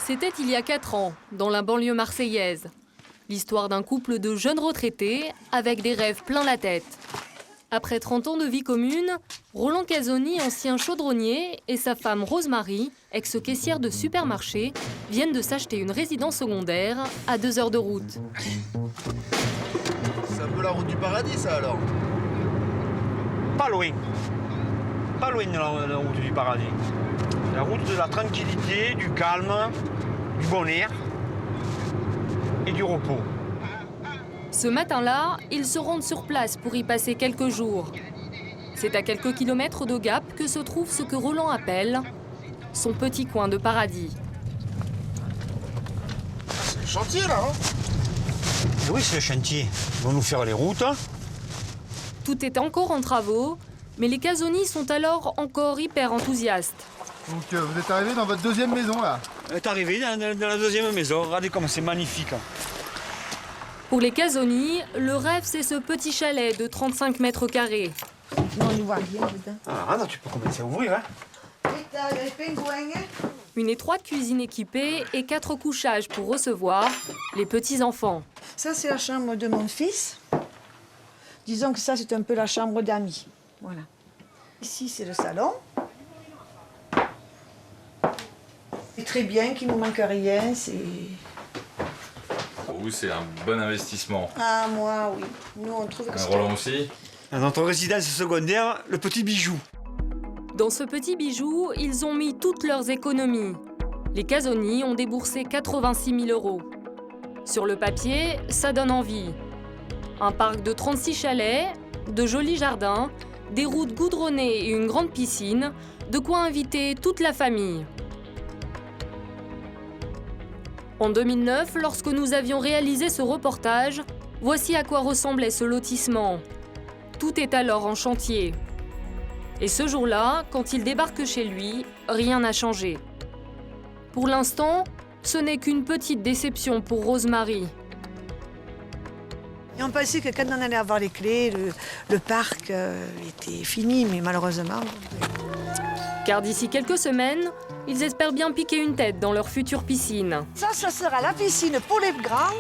C'était il y a 4 ans, dans la banlieue marseillaise. L'histoire d'un couple de jeunes retraités avec des rêves plein la tête. Après 30 ans de vie commune, Roland Casoni, ancien chaudronnier, et sa femme Rose-Marie, ex-caissière de supermarché, viennent de s'acheter une résidence secondaire à 2 heures de route. C'est un peu la route du paradis, ça, alors? Pas loin. Pas loin de la route du paradis. La route de la tranquillité, du calme, du bon air et du repos. Ce matin-là, ils se rendent sur place pour y passer quelques jours. C'est à quelques kilomètres de Gap que se trouve ce que Roland appelle son petit coin de paradis. C'est le chantier, là, hein? Et oui, c'est le chantier. Ils vont nous faire les routes. Tout est encore en travaux, mais les Casoni sont alors encore hyper enthousiastes. Donc, vous êtes arrivé dans votre deuxième maison, là? On est arrivé dans la deuxième maison. Regardez comme c'est magnifique. Pour les Casoni, le rêve, c'est ce petit chalet de 35 mètres carrés. Non, on n'y voit rien dedans. Ah non, tu peux commencer à ouvrir, hein? Il y a les pingouins. Une étroite cuisine équipée et 4 couchages pour recevoir les petits-enfants. Ça, c'est la chambre de mon fils. Disons que ça, c'est un peu la chambre d'amis. Voilà. Ici, c'est le salon. C'est très bien, qu'il ne nous manque rien. C'est... Pour vous, c'est un bon investissement. Ah, moi, oui. Nous, on trouve que c'est... Roland aussi? Dans notre résidence secondaire, le petit bijou. Dans ce petit bijou, ils ont mis toutes leurs économies. Les Casoni ont déboursé 86 000 €. Sur le papier, ça donne envie. Un parc de 36 chalets, de jolis jardins, des routes goudronnées et une grande piscine, de quoi inviter toute la famille. En 2009, lorsque nous avions réalisé ce reportage, voici à quoi ressemblait ce lotissement. Tout est alors en chantier. Et ce jour-là, quand il débarque chez lui, rien n'a changé. Pour l'instant, ce n'est qu'une petite déception pour Rose-Marie. Et on pensait que quand on allait avoir les clés, le parc était fini, mais malheureusement... Car d'ici quelques semaines, ils espèrent bien piquer une tête dans leur future piscine. Ça sera la piscine pour les grands.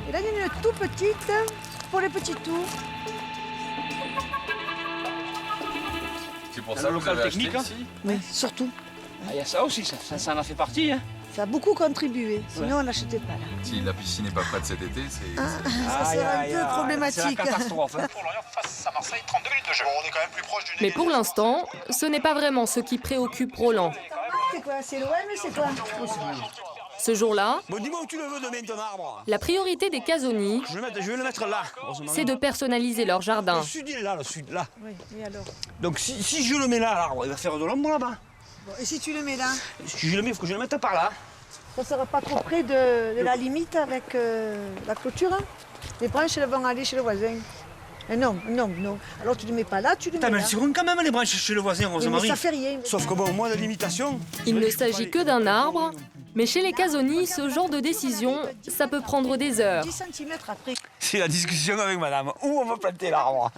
Et là, il y en a une toute petite pour les petits tours. C'est pour Dans ça le que vous local avez acheté technique, hein? ici? Oui, surtout. Il y a ça aussi, ça en a fait partie. Hein. Ça a beaucoup contribué, sinon on n'achetait pas là. Si la piscine n'est pas prête cet été, c'est... Ça sera un peu problématique. C'est la catastrophe. Hein. Pour Lorient face à Marseille, 32 minutes de jeu. Bon, on est quand même plus proche d'une... Mais pour l'instant, ce n'est pas vraiment ce qui préoccupe Roland. C'est quoi? C'est l'OM, c'est quoi? Ce jour-là, Bon, dis-moi où tu le veux demain, ton arbre. la priorité des Casoni, Je vais le mettre là. c'est de personnaliser leur jardin. Le sud, il est là, le sud, là. Oui, et alors? Donc si je le mets là, l'arbre, il va faire de l'ombre là-bas. Bon, et si tu le mets là? Si je le mets, il faut que je le mette par là. Ça sera pas trop près de la limite avec la clôture, hein? Les branches, elles vont aller chez le voisin. Non. Alors tu ne le mets pas là, tu le Putain, mets mais là. elles seront quand même les branches chez le voisin, Oui, Rose-Marie. mais ça fait rien. Sauf que bon, moi, la limitation... Il ne s'agit que d'un arbre, mais chez les Casoni, ce genre de décision, ça peut prendre des heures. 10 cm après. C'est la discussion avec madame. Où on va planter l'arbre?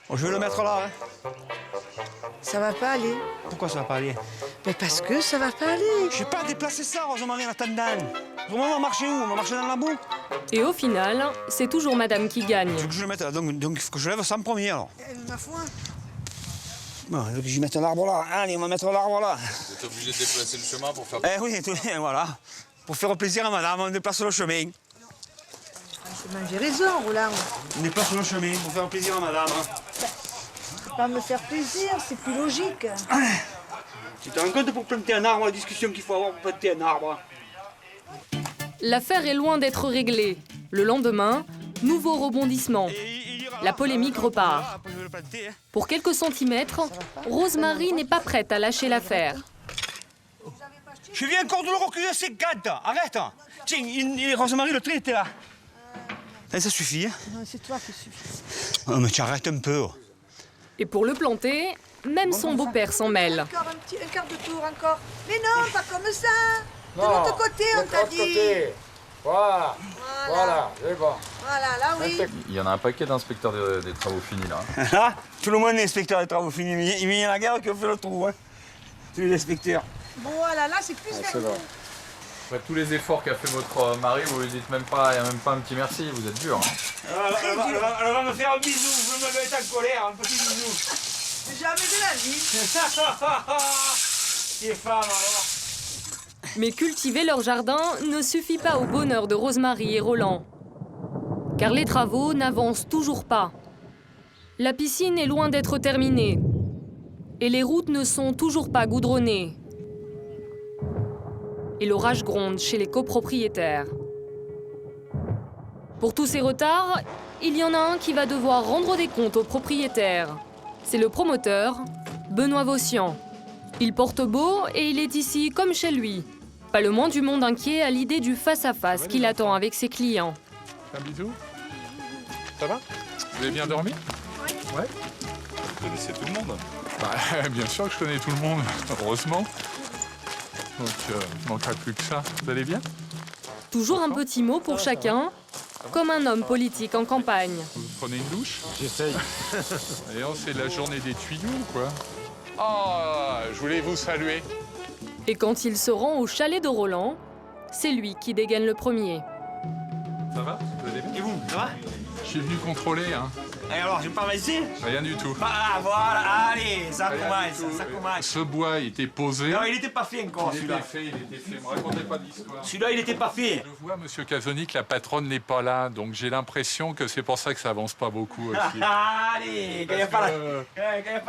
Bon, je vais le mettre là. Hein. Ça va pas aller. Pourquoi ça va pas aller? Mais parce que ça va pas aller. Je vais pas déplacer ça, Rose-Marie, en attendant. Vraiment, on va marcher où? On va marcher dans la boue? Et au final, c'est toujours madame qui gagne. Il faut que je le mette là, donc il faut que je lève ça en premier alors. Ma foi. Bon, il faut que je mette l'arbre là. Allez, on va mettre l'arbre là. Vous êtes obligé de déplacer le chemin pour faire... Eh oui, voilà. Pour faire plaisir à madame, on déplace le chemin. J'ai raison, Roland. On déplace le chemin pour faire plaisir à madame. Faut pas me faire plaisir, c'est plus logique. Tu te rends compte pour planter un arbre, la discussion qu'il faut avoir pour planter un arbre? L'affaire est loin d'être réglée. Le lendemain, nouveau rebondissement. La polémique repart. Pour quelques centimètres, Rose-Marie n'est pas prête à lâcher l'affaire. Je viens encore de le reculer à 50. Arrête. Tiens, Rose-Marie, le trait était là. Ça suffit. Hein? Non, c'est toi qui suffit. Oh, mais tu arrêtes un peu. Et pour le planter, même son beau-père s'en mêle. Encore un quart de tour encore. Mais non, pas comme ça. De l'autre côté, on t'a dit. Voilà, c'est bon. Voilà, là oui. Il y en a un paquet d'inspecteurs des travaux finis, là. Là, tout le monde est inspecteur des travaux finis. Il y a la guerre qui a fait le trou. Hein. Tous les inspecteurs. Bon, voilà, là c'est plus vers nous. Après tous les efforts qu'a fait votre mari, vous lui dites même pas, y a même pas un petit merci, vous êtes dur. Hein. Elle va me faire un bisou, je me mets en colère, un petit bisou. Jamais de la vie. Qui est femme alors. Mais cultiver leur jardin ne suffit pas au bonheur de Rosemarie et Roland. Car les travaux n'avancent toujours pas. La piscine est loin d'être terminée. Et les routes ne sont toujours pas goudronnées. Et l'orage gronde chez les copropriétaires. Pour tous ces retards, il y en a un qui va devoir rendre des comptes aux propriétaires. C'est le promoteur, Benoît Vossian. Il porte beau et il est ici comme chez lui. Pas le moins du monde inquiet à l'idée du face-à-face qu'il attend avec ses clients. Un bisou. Ça va? Vous avez bien dormi? Ouais. Vous connaissez tout le monde. Bah, bien sûr que je connais tout le monde, heureusement. Donc, il manquera plus que ça. Vous allez bien? Toujours un petit mot pour chacun, comme un homme politique en campagne. Vous prenez une douche? J'essaye. D'ailleurs, c'est la journée des tuyaux, quoi. Ah, je voulais vous saluer. Et quand il se rend au chalet de Roland, c'est lui qui dégaine le premier. Ça va? Vous allez bien? Et vous, ça va? Je suis venu contrôler, hein. Et alors, j'ai pas avancé? Rien du tout. Ah, voilà, allez, ça Rien commence, du ça tout. commence. Ce bois était posé. Non, il était pas fait encore, Il celui-là. était fait, il était fait. Me racontez pas d'histoire. Celui-là, il était pas fait. Je vois, monsieur Casoni, que la patronne n'est pas là, donc j'ai l'impression que c'est pour ça que ça avance pas beaucoup aussi. Allez, quand il n'y a pas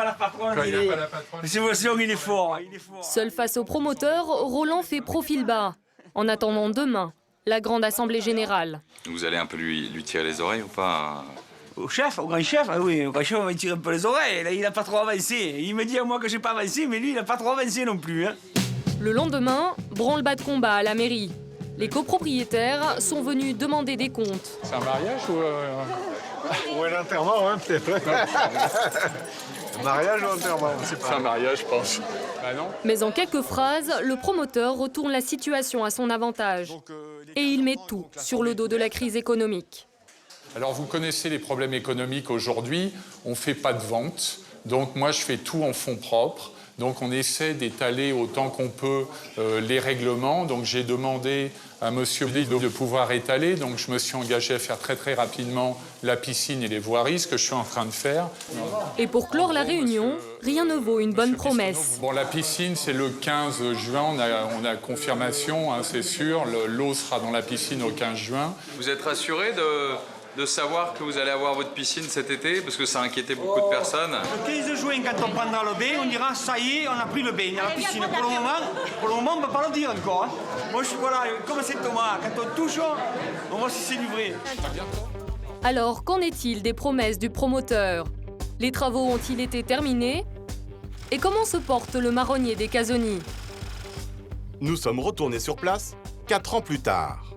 la patronne, Quand il n'y il a pas est... la patronne. C'est bon, sinon, il est fort, il est fort. Seul face au promoteur, Roland fait profil bas, en attendant demain la grande assemblée générale. Vous allez un peu lui tirer les oreilles ou pas? Au chef, au grand chef, ah oui, au grand chef, on va lui tirer un peu les oreilles. Là, il n'a pas trop avancé. Il me dit à moi que j'ai pas avancé, mais lui, il n'a pas trop avancé non plus. Hein. Le lendemain, branle-bas de combat à la mairie. Les copropriétaires sont venus demander des comptes. C'est un mariage ou... Ou un enterrement, hein, peut-être. Mariage ou enterrement, c'est C'est un mariage, je pense. Bah non. Mais en quelques phrases, le promoteur retourne la situation à son avantage. Et il met tout sur le dos de la crise économique. Alors, vous connaissez les problèmes économiques aujourd'hui. On ne fait pas de vente. Donc, moi, je fais tout en fonds propres. Donc, on essaie d'étaler autant qu'on peut les règlements. Donc, j'ai demandé à monsieur de pouvoir étaler. Donc, je me suis engagé à faire très, très rapidement la piscine et les voiries, ce que je suis en train de faire. Et pour clore la réunion, rien ne vaut une bonne promesse. Bon, la piscine, c'est le 15 juin. On a confirmation, hein, c'est sûr. L'eau sera dans la piscine au 15 juin. Vous êtes rassuré de savoir que vous allez avoir votre piscine cet été? Parce que ça a inquiété beaucoup de personnes. Le 15 juin, quand on prendra le bain, on dira ça y est, on a pris le bain, il y a la piscine. Pour le moment, on ne peut pas le dire encore. Hein. Moi, voilà, comme c'est Thomas, quand on touche, on voit si c'est du vrai. Alors, qu'en est-il des promesses du promoteur? Les travaux ont-ils été terminés? Et comment se porte le marronnier des Casoni? Nous sommes retournés sur place 4 ans plus tard.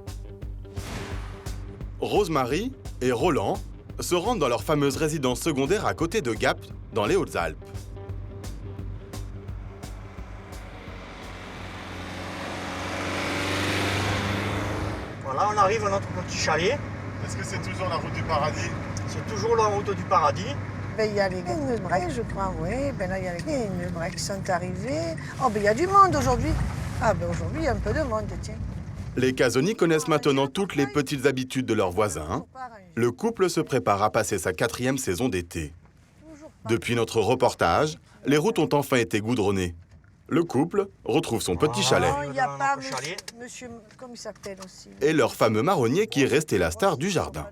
Rosemarie et Roland se rendent dans leur fameuse résidence secondaire à côté de Gap, dans les Hautes-Alpes. Voilà, on arrive à notre petit chalet. Est-ce que c'est toujours la route du paradis? C'est toujours la route du paradis. Ben, il y a les breaks, je crois, oui. Ben là, il y a les breaks qui sont arrivés. Oh, ben il y a du monde aujourd'hui. Ah, ben aujourd'hui, il y a un peu de monde, tiens. Les Casoni connaissent maintenant toutes les petites habitudes de leurs voisins. Le couple se prépare à passer sa 4e saison d'été. Depuis notre reportage, les routes ont enfin été goudronnées. Le couple retrouve son petit chalet. Non, il n'y a pas monsieur, comment il s'appelle aussi? Et leur fameux marronnier qui est resté la star du jardin.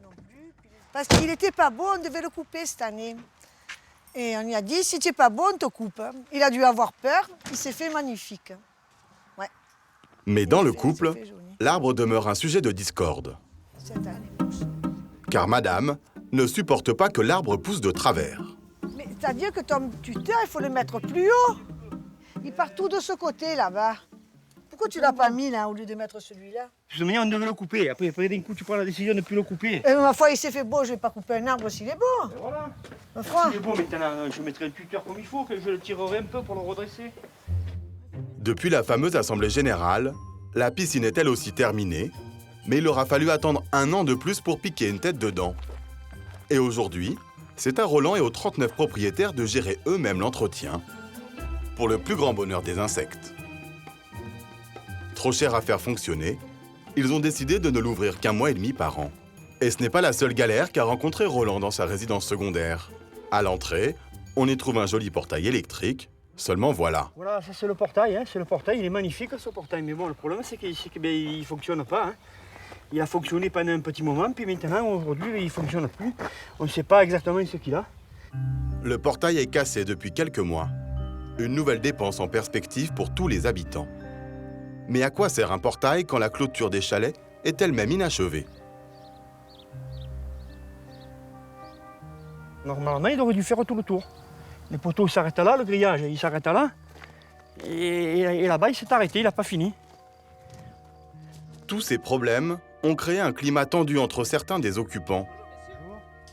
Parce qu'il n'était pas beau, on devait le couper cette année. Et on lui a dit, si tu n'es pas beau, on te coupe. Il a dû avoir peur, il s'est fait magnifique. Ouais. Mais dans le couple, l'arbre demeure un sujet de discorde. Cette année. Car madame ne supporte pas que l'arbre pousse de travers. Mais c'est-à-dire que ton tuteur, il faut le mettre plus haut. Il part tout de ce côté, là-bas. Pourquoi tu ne l'as pas mis, là, au lieu de mettre celui-là? De toute manière, on devait le couper. Après d'un coup, tu prends la décision de ne plus le couper. Et ma foi, il s'est fait beau, je ne vais pas couper un arbre s'il est beau. Et voilà. Ma foi. S'il est beau, maintenant, je mettrai un tuteur comme il faut, que je le tirerai un peu pour le redresser. Depuis la fameuse assemblée générale, la piscine est elle aussi terminée, mais il aura fallu attendre 1 an de plus pour piquer une tête dedans. Et aujourd'hui, c'est à Roland et aux 39 propriétaires de gérer eux-mêmes l'entretien, pour le plus grand bonheur des insectes. Trop cher à faire fonctionner, ils ont décidé de ne l'ouvrir qu'1 mois et demi par an. Et ce n'est pas la seule galère qu'a rencontré Roland dans sa résidence secondaire. À l'entrée, on y trouve un joli portail électrique, seulement voilà. Voilà, ça c'est le portail, hein. C'est le portail, il est magnifique ce portail. Mais bon, le problème c'est qu'il ne fonctionne pas. Hein. Il a fonctionné pendant un petit moment, puis maintenant, aujourd'hui, il ne fonctionne plus. On ne sait pas exactement ce qu'il a. Le portail est cassé depuis quelques mois. Une nouvelle dépense en perspective pour tous les habitants. Mais à quoi sert un portail quand la clôture des chalets est elle-même inachevée? Normalement, il aurait dû faire tout le tour. Les poteaux s'arrêtent là, le grillage il s'arrête là. Et là-bas, il s'est arrêté, il n'a pas fini. Tous ces problèmes ont créé un climat tendu entre certains des occupants.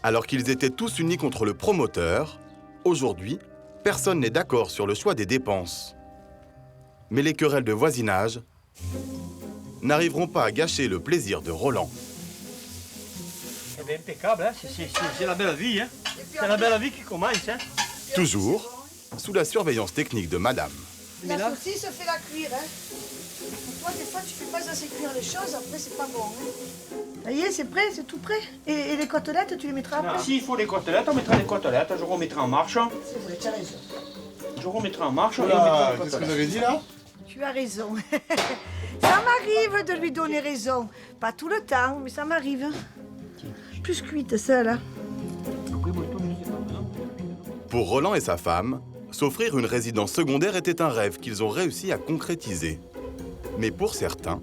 Alors qu'ils étaient tous unis contre le promoteur, aujourd'hui, personne n'est d'accord sur le choix des dépenses. Mais les querelles de voisinage n'arriveront pas à gâcher le plaisir de Roland. C'est impeccable, hein. C'est la belle vie. Hein. C'est la belle vie qui commence. Hein. Toujours sous la surveillance technique de Madame. La saucisse fait la cuire. Hein. Toi, des fois, tu fais pas assez cuire les choses, après, c'est pas bon. Hein. Ça y est, c'est prêt, c'est tout prêt. Et les côtelettes, tu les mettras après? S'il faut des côtelettes, on mettra des côtelettes. Je remettrai en marche. C'est vrai, tu as raison. Je remettrai en marche. Qu'est-ce que vous avez dit là? Tu as raison. Ça m'arrive de lui donner raison. Pas tout le temps, mais ça m'arrive. Plus cuite, ça, là. Pour Roland et sa femme, s'offrir une résidence secondaire était un rêve qu'ils ont réussi à concrétiser. Mais pour certains,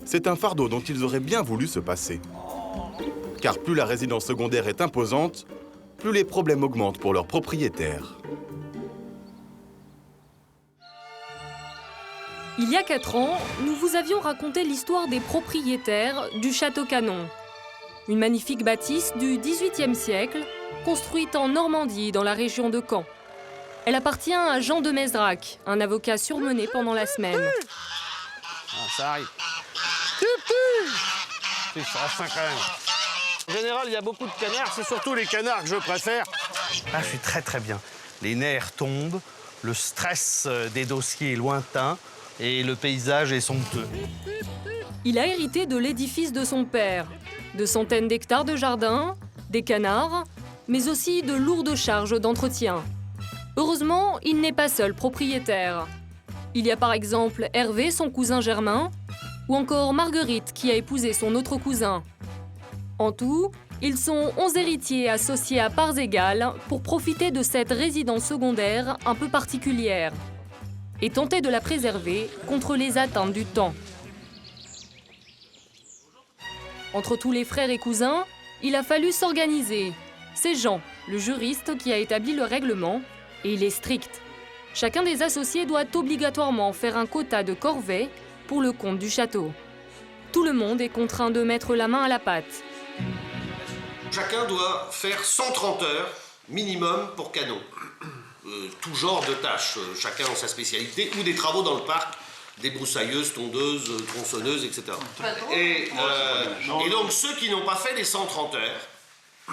c'est un fardeau dont ils auraient bien voulu se passer. Car plus la résidence secondaire est imposante, plus les problèmes augmentent pour leurs propriétaires. Il y a 4 ans, nous vous avions raconté l'histoire des propriétaires du Château Canon. Une magnifique bâtisse du XVIIIe siècle, construite en Normandie, dans la région de Caen. Elle appartient à Jean de Mesdrac, un avocat surmené pendant la semaine. Ah, ça arrive. C'est ça, quand même. En général, il y a beaucoup de canards, c'est surtout les canards que je préfère. Là, je suis très bien. Les nerfs tombent, le stress des dossiers est lointain et le paysage est somptueux. Il a hérité de l'édifice de son père, de centaines d'hectares de jardin, des canards, mais aussi de lourdes charges d'entretien. Heureusement, il n'est pas seul propriétaire. Il y a par exemple Hervé, son cousin Germain, ou encore Marguerite, qui a épousé son autre cousin. En tout, ils sont 11 héritiers associés à parts égales pour profiter de cette résidence secondaire un peu particulière et tenter de la préserver contre les atteintes du temps. Entre tous les frères et cousins, il a fallu s'organiser. C'est Jean, le juriste, qui a établi le règlement, et il est strict. Chacun des associés doit obligatoirement faire un quota de corvées pour le compte du château. Tout le monde est contraint de mettre la main à la pâte. Chacun doit faire 130 heures minimum pour Canon. Tout genre de tâches, chacun en sa spécialité, ou des travaux dans le parc, des broussailleuses, tondeuses, tronçonneuses, etc. Et donc ceux qui n'ont pas fait les 130 heures,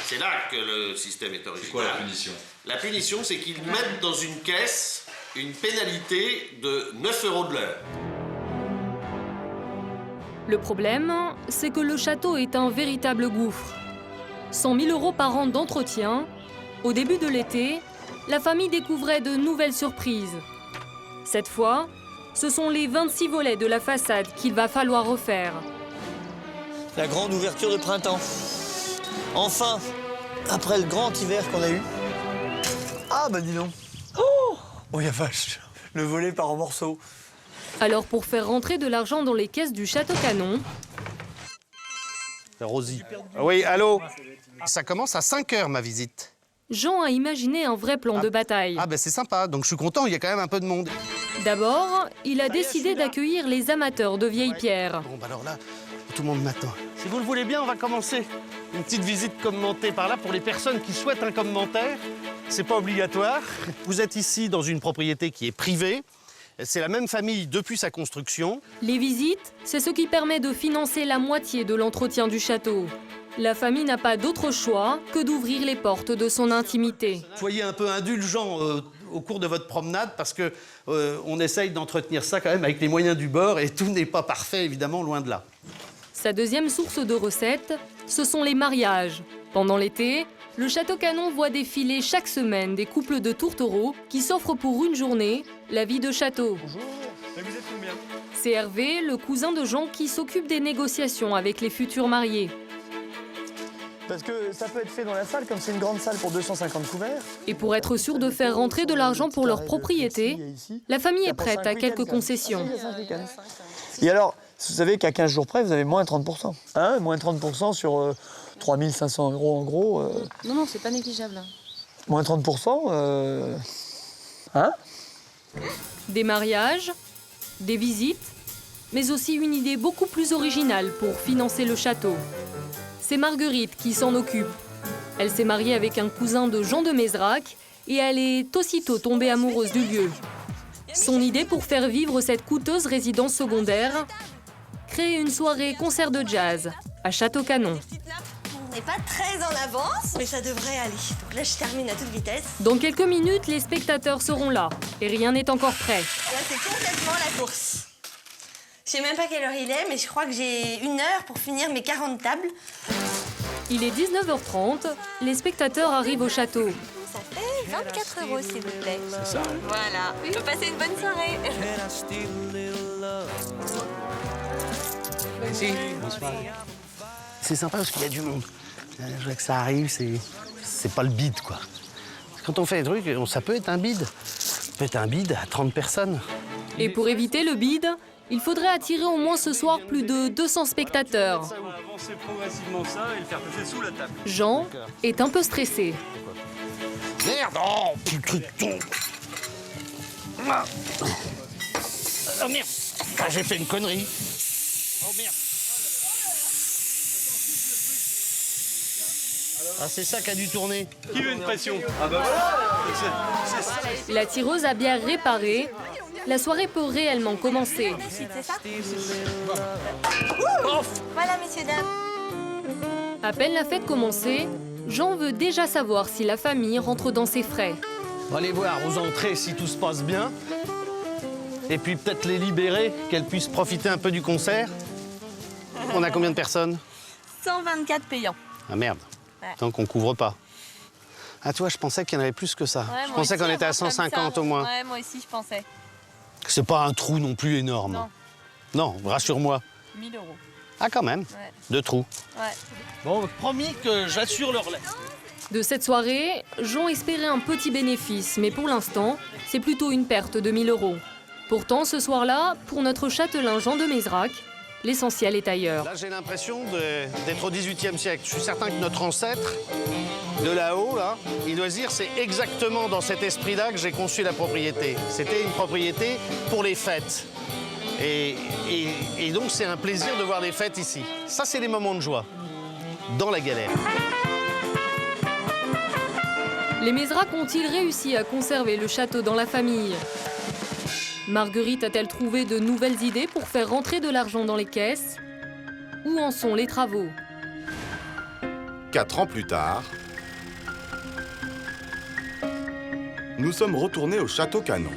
c'est là que le système est original. C'est quoi la punition? La punition, c'est qu'ils mettent dans une caisse une pénalité de 9 € de l'heure. Le problème, c'est que le château est un véritable gouffre. 100 000 € par an d'entretien. Au début de l'été, la famille découvrait de nouvelles surprises. Cette fois, ce sont les 26 volets de la façade qu'il va falloir refaire. La grande ouverture de printemps. Enfin, après le grand hiver qu'on a eu. Ah bah dis donc. Oh la vache, le volet part en morceaux. Alors pour faire rentrer de l'argent dans les caisses du Château Canon... Rosie. Oui, allô? Ça commence à 5 h ma visite. Jean a imaginé un vrai plan de bataille. Ah ben c'est sympa, donc je suis content, il y a quand même un peu de monde. D'abord, il a décidé d'accueillir les amateurs de vieilles pierres. Bon bah alors là, tout le monde m'attend. Si vous le voulez bien, on va commencer. Une petite visite commentée par là pour les personnes qui souhaitent un commentaire. C'est pas obligatoire. Vous êtes ici dans une propriété qui est privée. C'est la même famille depuis sa construction. Les visites, c'est ce qui permet de financer la moitié de l'entretien du château. La famille n'a pas d'autre choix que d'ouvrir les portes de son intimité. Soyez un peu indulgents au cours de votre promenade, parce que on essaye d'entretenir ça quand même avec les moyens du bord, et tout n'est pas parfait, évidemment, loin de là. Sa deuxième source de recettes, ce sont les mariages. Pendant l'été, le Château Canon voit défiler chaque semaine des couples de tourtereaux qui s'offrent pour une journée la vie de château. Bonjour, et vous êtes combien? C'est Hervé, le cousin de Jean, qui s'occupe des négociations avec les futurs mariés. Parce que ça peut être fait dans la salle, comme c'est une grande salle pour 250 couverts. Et pour être sûr de faire rentrer de l'argent pour leur propriété, la famille est prête à quelques concessions. Et alors, vous savez qu'à 15 jours près, vous avez moins 30%. Hein, moins 30% sur 3500 € en gros. Non, c'est pas négligeable. Moins 30%, hein? Des mariages, des visites, mais aussi une idée beaucoup plus originale pour financer le château. C'est Marguerite qui s'en occupe. Elle s'est mariée avec un cousin de Jean de Mézrac et elle est aussitôt tombée amoureuse du lieu. Son idée pour faire vivre cette coûteuse résidence secondaire, créer une soirée concert de jazz à Château Canon. On n'est pas très en avance, mais ça devrait aller. Donc là, je termine à toute vitesse. Dans quelques minutes, les spectateurs seront là et rien n'est encore prêt. Là, c'est complètement la course. Je sais même pas quelle heure il est, mais je crois que j'ai 1 heure pour finir mes 40 tables. Il est 19h30, les spectateurs arrivent au château. Ça fait 24 € s'il vous plaît. C'est ça. Voilà, on peut passer une bonne soirée. Merci. Bonsoir. C'est sympa parce qu'il y a du monde. Je vois que ça arrive, c'est pas le bide, quoi. Quand on fait des trucs, ça peut être un bide. Ça peut être un bide à 30 personnes. Et pour éviter le bide, il faudrait attirer au moins ce soir plus de 200 spectateurs. Ça, on va avancer progressivement ça et le faire passer sous la table. Jean est un peu stressé. Merde! Oh, putain! Oh merde! Ah, j'ai fait une connerie. Oh merde! Ah, c'est ça qui a dû tourner. Qui veut une pression? Ah bah voilà! La tireuse a bien réparé. La soirée peut réellement commencer. C'est ça? Voilà, messieurs, dames. À peine la fête commencée, Jean veut déjà savoir si la famille rentre dans ses frais. On va aller voir aux entrées si tout se passe bien. Et puis peut-être les libérer, qu'elles puissent profiter un peu du concert. On a combien de personnes? 124 payants. Ah merde. Ouais. Donc on couvre pas. Ah toi, je pensais qu'il y en avait plus que ça. Ouais, je moi pensais aussi, qu'on était à on pense comme 150 ça. au moins. Ouais, moi aussi, je pensais. C'est pas un trou non plus énorme. Non. Non, rassure-moi. 1 000 €. Ah quand même, Ouais. 2 trous. Ouais. Bon, promis que j'assure le relais. De cette soirée, Jean espérait un petit bénéfice, mais pour l'instant, c'est plutôt une perte de 1 000 €. Pourtant, ce soir-là, pour notre châtelain Jean de Mézrac, l'essentiel est ailleurs. Là, j'ai l'impression d'être au XVIIIe siècle. Je suis certain que notre ancêtre, de là-haut, là, il doit se dire, c'est exactement dans cet esprit-là que j'ai conçu la propriété. C'était une propriété pour les fêtes. Et donc, c'est un plaisir de voir les fêtes ici. Ça, c'est les moments de joie, dans la galère. Les Mézrac ont-ils réussi à conserver le château dans la famille? Marguerite a-t-elle trouvé de nouvelles idées pour faire rentrer de l'argent dans les caisses? Où en sont les travaux? 4 ans plus tard, nous sommes retournés au Château Canon.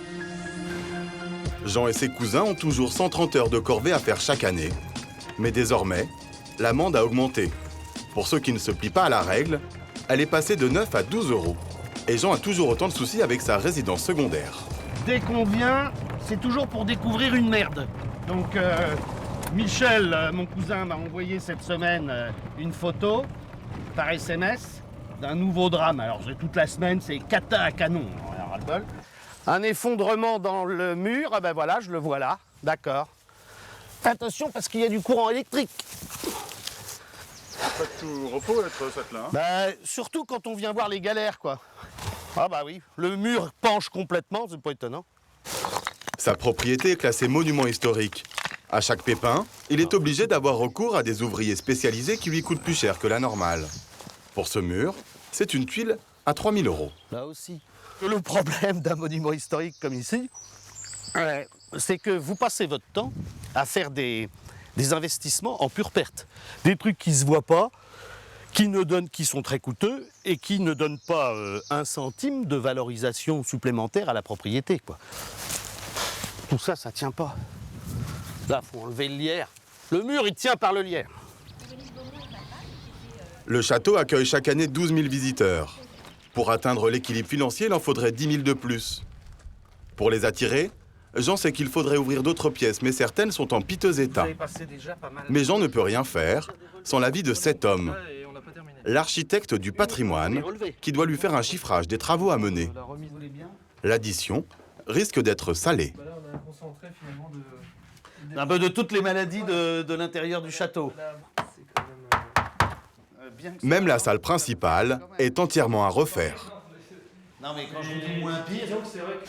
Jean et ses cousins ont toujours 130 heures de corvée à faire chaque année. Mais désormais, l'amende a augmenté. Pour ceux qui ne se plient pas à la règle, elle est passée de 9 à 12 €. Et Jean a toujours autant de soucis avec sa résidence secondaire. Dès qu'on vient, c'est toujours pour découvrir une merde. Donc, Michel, mon cousin, m'a envoyé cette semaine une photo par SMS d'un nouveau drame. Alors, toute la semaine, c'est cata à canon. Alors, ras-le-bol. Un effondrement dans le mur, ah ben voilà, je le vois là. D'accord. Attention, parce qu'il y a du courant électrique. Pas de tout repos, être châtelain. Bah, surtout quand on vient voir les galères, quoi. Ah bah oui, le mur penche complètement, c'est pas étonnant. Sa propriété est classée monument historique. À chaque pépin, il est obligé d'avoir recours à des ouvriers spécialisés qui lui coûtent plus cher que la normale. Pour ce mur, c'est une tuile à 3 000 €. Là aussi. Le problème d'un monument historique comme ici, c'est que vous passez votre temps à faire des investissements en pure perte. Des trucs qui se voient pas, qui sont très coûteux et qui ne donnent pas un centime de valorisation supplémentaire à la propriété, quoi. Tout ça, ça tient pas. Là, faut enlever le lierre. Le mur, il tient par le lierre. Le château accueille chaque année 12 000 visiteurs. Pour atteindre l'équilibre financier, il en faudrait 10 000 de plus. Pour les attirer, Jean sait qu'il faudrait ouvrir d'autres pièces, mais certaines sont en piteux état. Mais Jean ne peut rien faire sans l'avis de cet homme, l'architecte du patrimoine, qui doit lui faire un chiffrage des travaux à mener. L'addition risque d'être salée. Un peu de toutes les maladies de l'intérieur du château. Même la salle principale est entièrement à refaire. Non mais quand je vous dis moins pire, c'est vrai que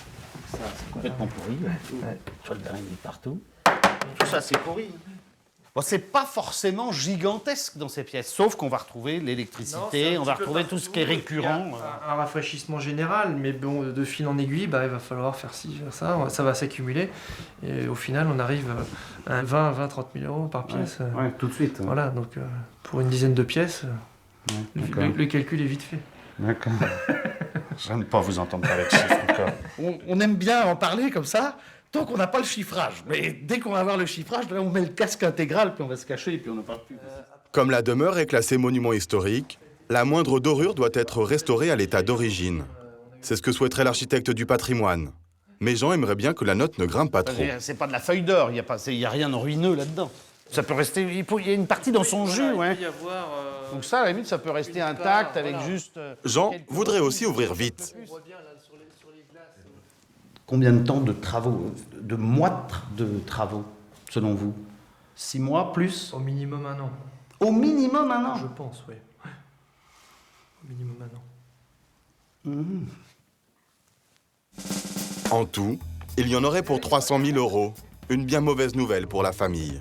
ça c'est complètement pourri. Tu vois le drain il est partout. Tout ça c'est pourri. Bon, c'est pas forcément gigantesque dans ces pièces, sauf qu'on va retrouver l'électricité, on va retrouver tout ce qui est récurrent. Un rafraîchissement général, mais bon, de fil en aiguille, il va falloir faire ci, faire ça va s'accumuler. Et au final, on arrive à 20-30 000 euros par pièce. Ouais, tout de suite. Ouais. Voilà, donc pour une dizaine de pièces, le calcul est vite fait. D'accord. J'aime pas vous entendre parler de chiffres encore. On aime bien en parler comme ça, tant qu'on n'a pas le chiffrage. Mais dès qu'on va avoir le chiffrage, là, on met le casque intégral, puis on va se cacher, et puis on n'en parle plus. Comme la demeure est classée monument historique, la moindre dorure doit être restaurée à l'état d'origine. C'est ce que souhaiterait l'architecte du patrimoine. Mais Jean aimerait bien que la note ne grimpe pas trop. C'est pas de la feuille d'or, il n'y a rien de ruineux là-dedans. Ça peut rester, il y a une partie dans son jus, ouais. Donc ça, à la limite, ça peut rester intact avec juste... Jean voudrait aussi ouvrir vite. Combien de temps de travaux, de mois de travaux, selon vous? 6 mois, plus? Au minimum 1 an. Au minimum 1 an? Je pense, oui. Au minimum 1 an. En tout, il y en aurait pour 300 000 euros. Une bien mauvaise nouvelle pour la famille.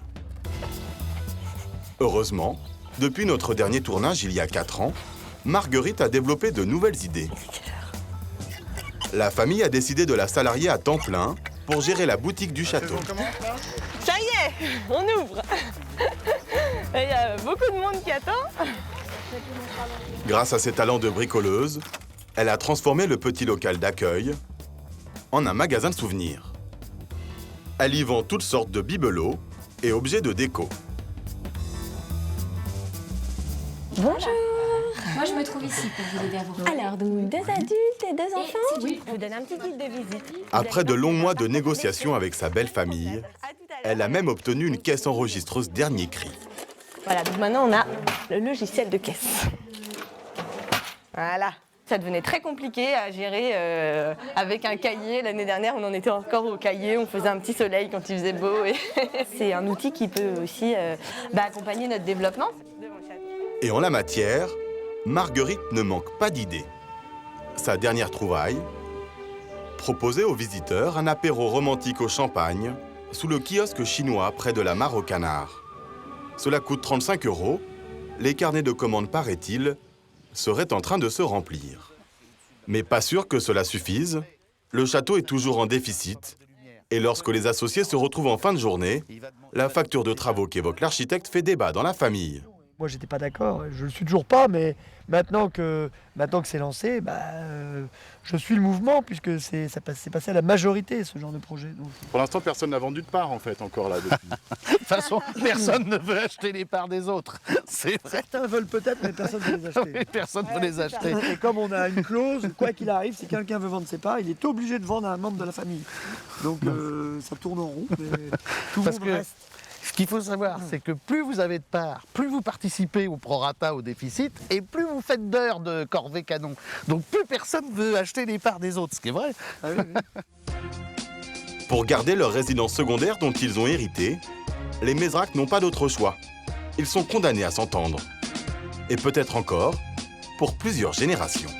Heureusement, depuis notre dernier tournage il y a 4 ans, Marguerite a développé de nouvelles idées. La famille a décidé de la salarier à temps plein pour gérer la boutique du château. Ça y est, on ouvre. Il y a beaucoup de monde qui attend. Grâce à ses talents de bricoleuse, elle a transformé le petit local d'accueil en un magasin de souvenirs. Elle y vend toutes sortes de bibelots et objets de déco. Bonjour. Moi, je me trouve ici pour vous aider à vous remettre. Alors, 2 adultes et 2 enfants. Je vous donne un petit guide de visite. Après de longs mois de négociations avec sa belle famille, elle a même obtenu une caisse enregistreuse dernier cri. Voilà, donc maintenant on a le logiciel de caisse. Voilà. Ça devenait très compliqué à gérer avec un cahier. L'année dernière, on en était encore au cahier. On faisait un petit soleil quand il faisait beau. Et c'est un outil qui peut aussi accompagner notre développement. Et en la matière, Marguerite ne manque pas d'idées. Sa dernière trouvaille, proposer aux visiteurs un apéro romantique au champagne sous le kiosque chinois près de la Mare aux Canards. Cela coûte 35 €. Les carnets de commandes, paraît-il, seraient en train de se remplir. Mais pas sûr que cela suffise. Le château est toujours en déficit. Et lorsque les associés se retrouvent en fin de journée, la facture de travaux qu'évoque l'architecte fait débat dans la famille. Moi, j'étais pas d'accord, je le suis toujours pas, mais maintenant que c'est lancé, je suis le mouvement, puisque c'est passé à la majorité, ce genre de projet. Donc. Pour l'instant, personne n'a vendu de part, en fait, encore là. Depuis. De toute façon, personne ne veut acheter les parts des autres. Certains veulent peut-être, mais personne ne veut les acheter. Oui, personne ne veut les acheter. Et comme on a une clause, quoi qu'il arrive, si quelqu'un veut vendre ses parts, il est obligé de vendre à un membre de la famille. Donc ça tourne en rond, mais tout le monde reste. Ce qu'il faut savoir, c'est que plus vous avez de parts, plus vous participez au prorata, au déficit, et plus vous faites d'heures de corvée canon. Donc plus personne ne veut acheter les parts des autres, ce qui est vrai. Ah oui. Pour garder leur résidence secondaire dont ils ont hérité, les Mézrac n'ont pas d'autre choix. Ils sont condamnés à s'entendre. Et peut-être encore pour plusieurs générations.